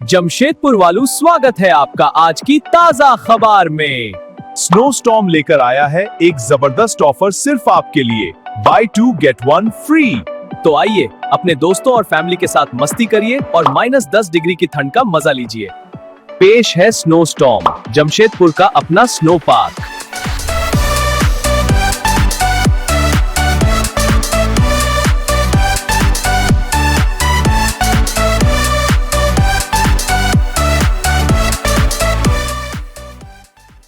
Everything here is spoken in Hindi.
जमशेदपुर वालों, स्वागत है आपका आज की ताजा खबर में। स्नो स्टॉर्म लेकर आया है एक जबरदस्त ऑफर सिर्फ आपके लिए, बाय 2 गेट 1 फ्री। तो आइए अपने दोस्तों और फैमिली के साथ मस्ती करिए और -10 डिग्री की ठंड का मजा लीजिए। पेश है स्नो स्टॉर्म, जमशेदपुर का अपना स्नो पार्क।